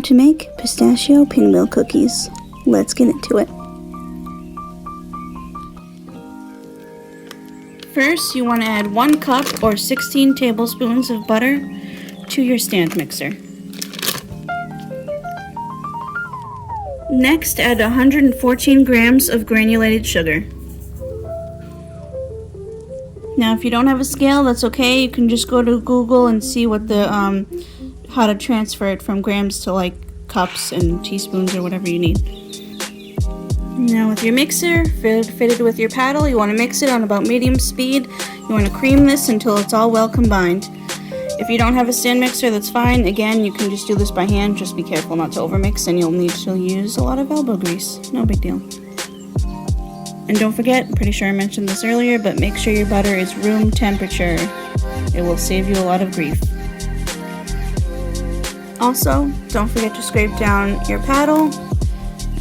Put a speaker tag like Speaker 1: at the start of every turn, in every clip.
Speaker 1: how to make pistachio pinwheel cookies. Let's get into it. First, you want to add 1 cup or 16 tablespoons of butter to your stand mixer. Next, add 114 grams of granulated sugar. Now, if you don't have a scale, that's okay. You can just go to Google and see what the how to transfer it from grams to like cups and teaspoons or whatever you need. Now, with your mixer fitted with your paddle, you want to mix it on about medium speed. You want to cream this until it's all well combined. If you don't have a stand mixer, that's fine. Again, you can just do this by hand. Just be careful not to overmix, and you'll need to use a lot of elbow grease. No big deal. And don't forget, I'm pretty sure I mentioned this earlier, but make sure your butter is room temperature. It will save you a lot of grief. Also, don't forget to scrape down your paddle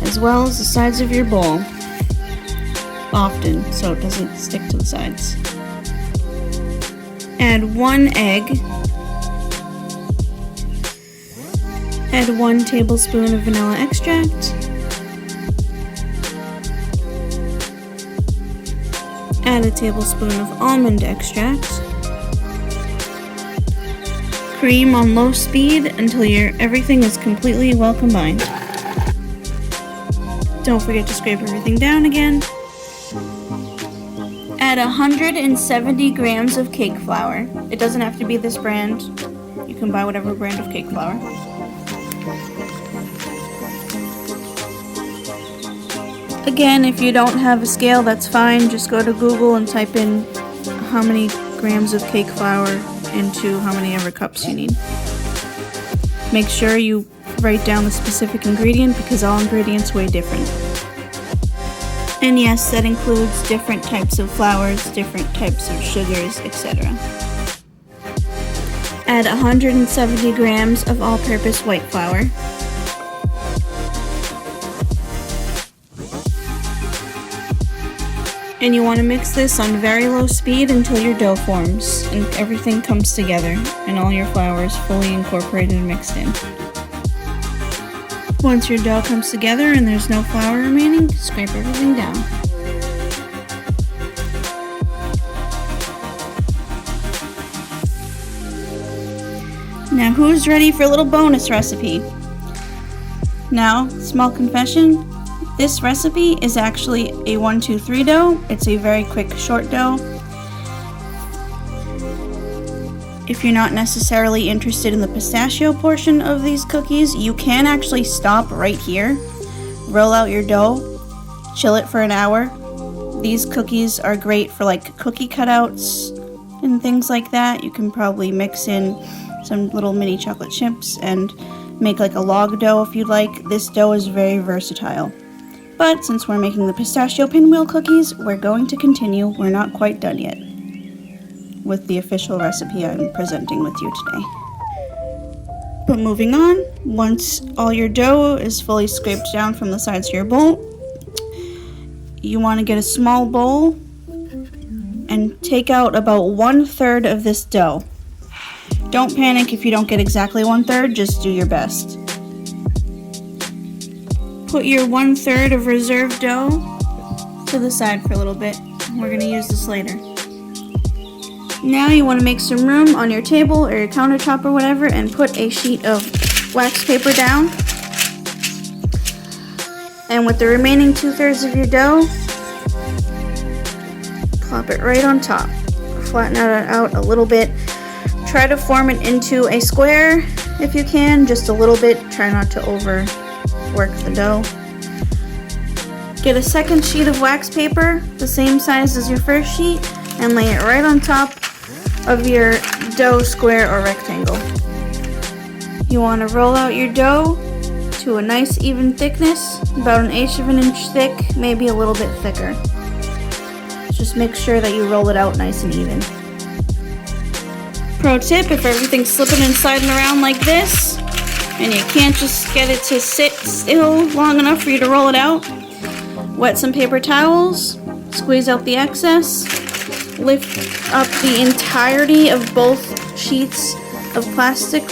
Speaker 1: as well as the sides of your bowl often so it doesn't stick to the sides. Add 1 egg. Add 1 tablespoon of vanilla extract. Add a tablespoon of almond extract. Cream on low speed until everything is completely well combined. Don't forget to scrape everything down again. Add 170 grams of cake flour. It doesn't have to be this brand. You can buy whatever brand of cake flour. Again, if you don't have a scale, that's fine. Just go to Google and type in how many grams of cake flour into how many ever cups you need. Make sure you write down the specific ingredient because all ingredients weigh different. And yes, that includes different types of flours, different types of sugars, etc. Add 170 grams of all-purpose white flour. And you want to mix this on very low speed until your dough forms and everything comes together and all your flour is fully incorporated and mixed in. Once your dough comes together and there's no flour remaining, scrape everything down. Now, who's ready for a little bonus recipe? Now, small confession. This recipe is actually a 1-2-3 dough. It's a very quick, short dough. If you're not necessarily interested in the pistachio portion of these cookies, you can actually stop right here, roll out your dough, chill it for an hour. These cookies are great for like cookie cutouts and things like that. You can probably mix in some little mini chocolate chips and make like a log dough if you'd like. This dough is very versatile. But since we're making the pistachio pinwheel cookies, we're going to continue. We're not quite done yet with the official recipe I'm presenting with you today. But moving on, once all your dough is fully scraped down from the sides of your bowl, you want to get a small bowl and take out about 1/3 of this dough. Don't panic if you don't get exactly 1/3, just do your best. Put your 1/3 of reserve dough to the side for a little bit. We're going to use this later. Now you want to make some room on your table or your countertop or whatever and put a sheet of wax paper down. And with the remaining 2/3 of your dough, plop it right on top. Flatten it out a little bit. Try to form it into a square if you can, just a little bit. Try not to overwork the dough. Get a second sheet of wax paper, the same size as your first sheet, and lay it right on top of your dough square or rectangle. You want to roll out your dough to a nice even thickness, about 1/8 of an inch thick, maybe a little bit thicker. Just make sure that you roll it out nice and even. Pro tip, if everything's slipping and sliding around like this, and you can't just get it to sit still long enough for you to roll it out, wet some paper towels, squeeze out the excess, lift up the entirety of both sheets of plastic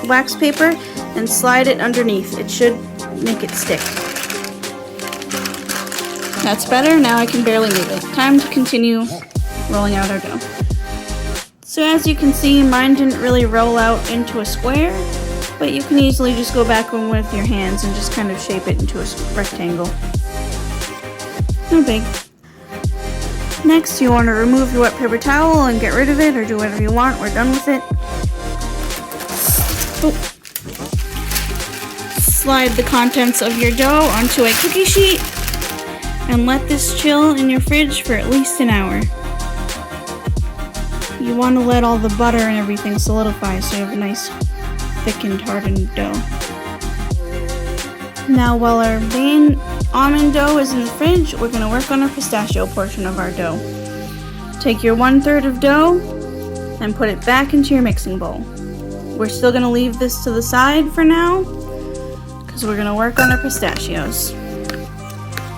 Speaker 1: wax paper, and slide it underneath. It should make it stick. That's better. Now I can barely move it. Time to continue rolling out our dough. So as you can see, mine didn't really roll out into a square, but you can easily just go back in with your hands and just kind of shape it into a rectangle. No big. Next, you want to remove your wet paper towel and get rid of it, or do whatever you want. We're done with it. Oh. Slide the contents of your dough onto a cookie sheet and let this chill in your fridge for at least an hour. You want to let all the butter and everything solidify so you have a nice thickened, hardened dough. Now while our main almond dough is in the fridge, we're going to work on our pistachio portion of our dough. Take your 1/3 of dough and put it back into your mixing bowl. We're still going to leave this to the side for now because we're going to work on our pistachios.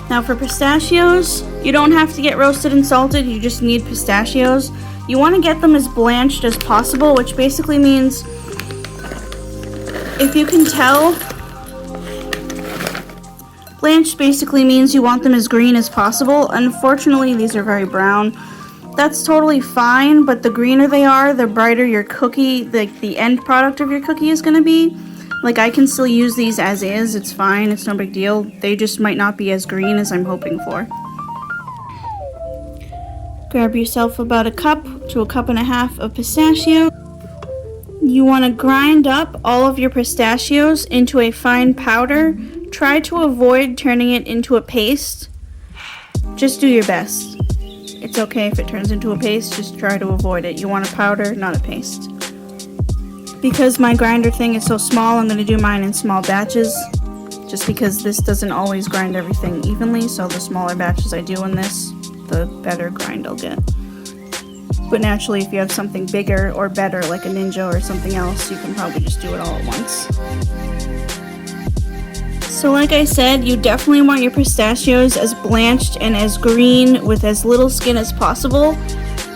Speaker 1: Now for pistachios, you don't have to get roasted and salted, you just need pistachios. You want to get them as blanched as possible, which basically means, if you can tell, blanched basically means you want them as green as possible. Unfortunately, these are very brown. That's totally fine, but the greener they are, the brighter your cookie, the end product of your cookie is going to be. Like, I can still use these as is, it's fine, it's no big deal. They just might not be as green as I'm hoping for. Grab yourself about a cup to a cup and a half of pistachio. You want to grind up all of your pistachios into a fine powder. Try to avoid turning it into a paste. Just do your best. It's okay if it turns into a paste, just try to avoid it. You want a powder, not a paste. Because my grinder thing is so small, I'm going to do mine in small batches. Just because this doesn't always grind everything evenly, so the smaller batches I do in this, the better grind I'll get. But naturally, if you have something bigger or better, like a Ninja or something else, you can probably just do it all at once. So like I said, you definitely want your pistachios as blanched and as green with as little skin as possible.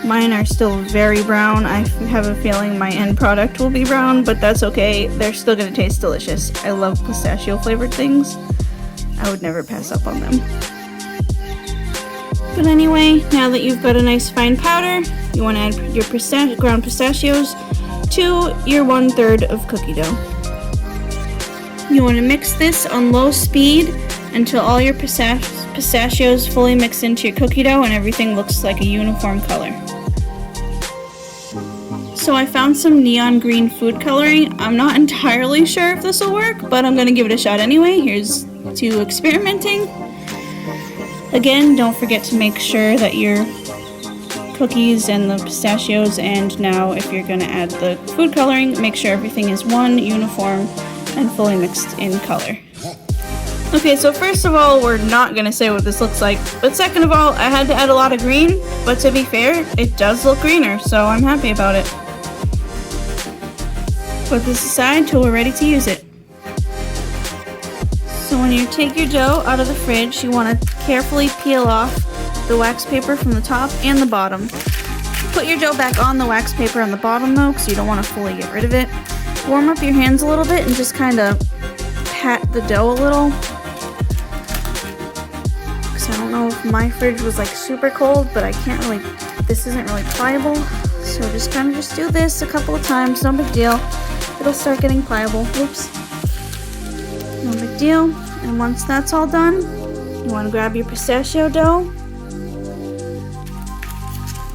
Speaker 1: Mine are still very brown. I have a feeling my end product will be brown, but that's okay. They're still going to taste delicious. I love pistachio flavored things. I would never pass up on them. But anyway, now that you've got a nice fine powder, you want to add your ground pistachios to your 1/3 of cookie dough. You want to mix this on low speed until all your pistachios fully mix into your cookie dough and everything looks like a uniform color. So I found some neon green food coloring. I'm not entirely sure if this will work, but I'm going to give it a shot anyway. Here's to experimenting. Again, don't forget to make sure that your cookies and the pistachios, and now if you're going to add the food coloring, make sure everything is one, uniform, and fully mixed in color. Okay, so first of all, we're not going to say what this looks like, but second of all, I had to add a lot of green, but to be fair, it does look greener, so I'm happy about it. Put this aside till we're ready to use it. So when you take your dough out of the fridge, you want to carefully peel off the wax paper from the top and the bottom. Put your dough back on the wax paper on the bottom though, because you don't want to fully get rid of it. Warm up your hands a little bit and just kind of pat the dough a little. Because I don't know if my fridge was like super cold, but I can't really, this isn't really pliable. So just kind of just do this a couple of times, no big deal. It'll start getting pliable. Oops. No big deal. And once that's all done, you want to grab your pistachio dough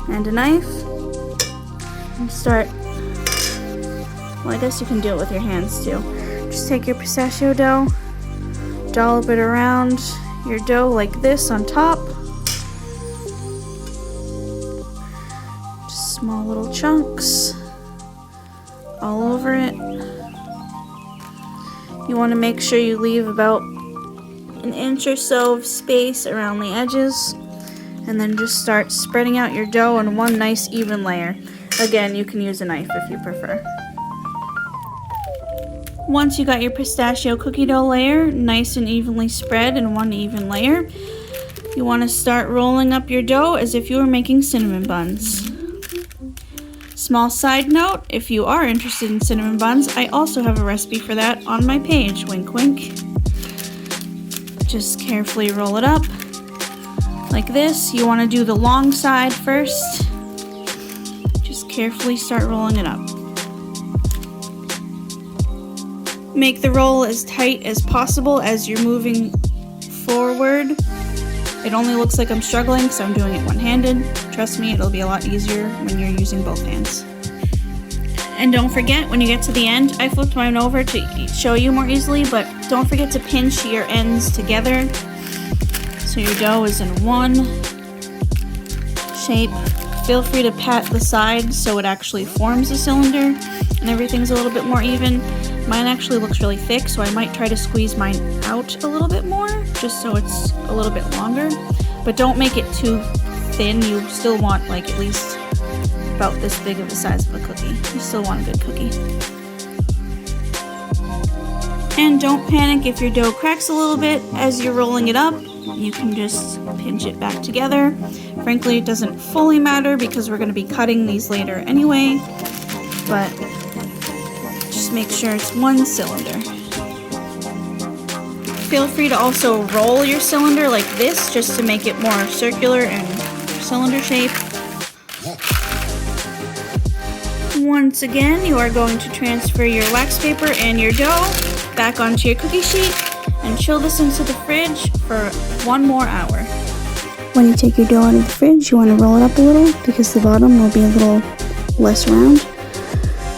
Speaker 1: and a knife and start, well, I guess you can do it with your hands too. Just take your pistachio dough, dollop it around your dough like this on top. Just small little chunks all over it. You want to make sure you leave about an inch or so of space around the edges, and then just start spreading out your dough in one nice even layer. Again, you can use a knife if you prefer. Once you got your pistachio cookie dough layer nice and evenly spread in one even layer, you want to start rolling up your dough as if you were making cinnamon buns. Small side note, if you are interested in cinnamon buns, I also have a recipe for that on my page, wink wink. Just carefully roll it up like this. You want to do the long side first. Just carefully start rolling it up. Make the roll as tight as possible as you're moving forward. It only looks like I'm struggling because I'm doing it one-handed. Trust me, it'll be a lot easier when you're using both hands. And don't forget, when you get to the end, I flipped mine over to show you more easily, but don't forget to pinch your ends together so your dough is in one shape. Feel free to pat the sides so it actually forms a cylinder and everything's a little bit more even. Mine actually looks really thick, so I might try to squeeze mine out a little bit more, just so it's a little bit longer. But don't make it too thin. You still want like at least about this big of the size of a cookie. You still want a good cookie. And don't panic if your dough cracks a little bit as you're rolling it up. You can just pinch it back together. Frankly, it doesn't fully matter because we're going to be cutting these later anyway, but just make sure it's one cylinder. Feel free to also roll your cylinder like this just to make it more circular and cylinder shape. Once again, you are going to transfer your wax paper and your dough back onto your cookie sheet and chill this into the fridge for 1 more hour. When you take your dough out of the fridge, you want to roll it up a little because the bottom will be a little less round.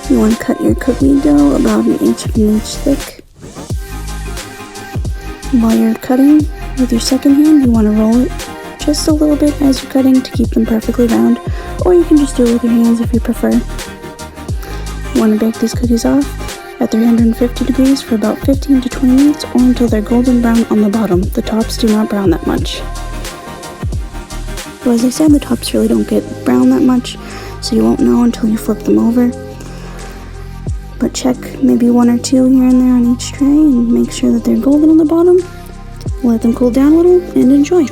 Speaker 1: You want to cut your cookie dough about 1/8 of an inch thick. While you're cutting with your second hand, you want to roll it just a little bit as you're cutting to keep them perfectly round, or you can just do it with your hands if you prefer. You want to bake these cookies off at 350 degrees for about 15 to 20 minutes or until they're golden brown on the bottom. The tops do not brown that much. So as I said, the tops really don't get brown that much, so you won't know until you flip them over. But check maybe 1 or 2 here and there on each tray and make sure that they're golden on the bottom. Let them cool down a little and enjoy.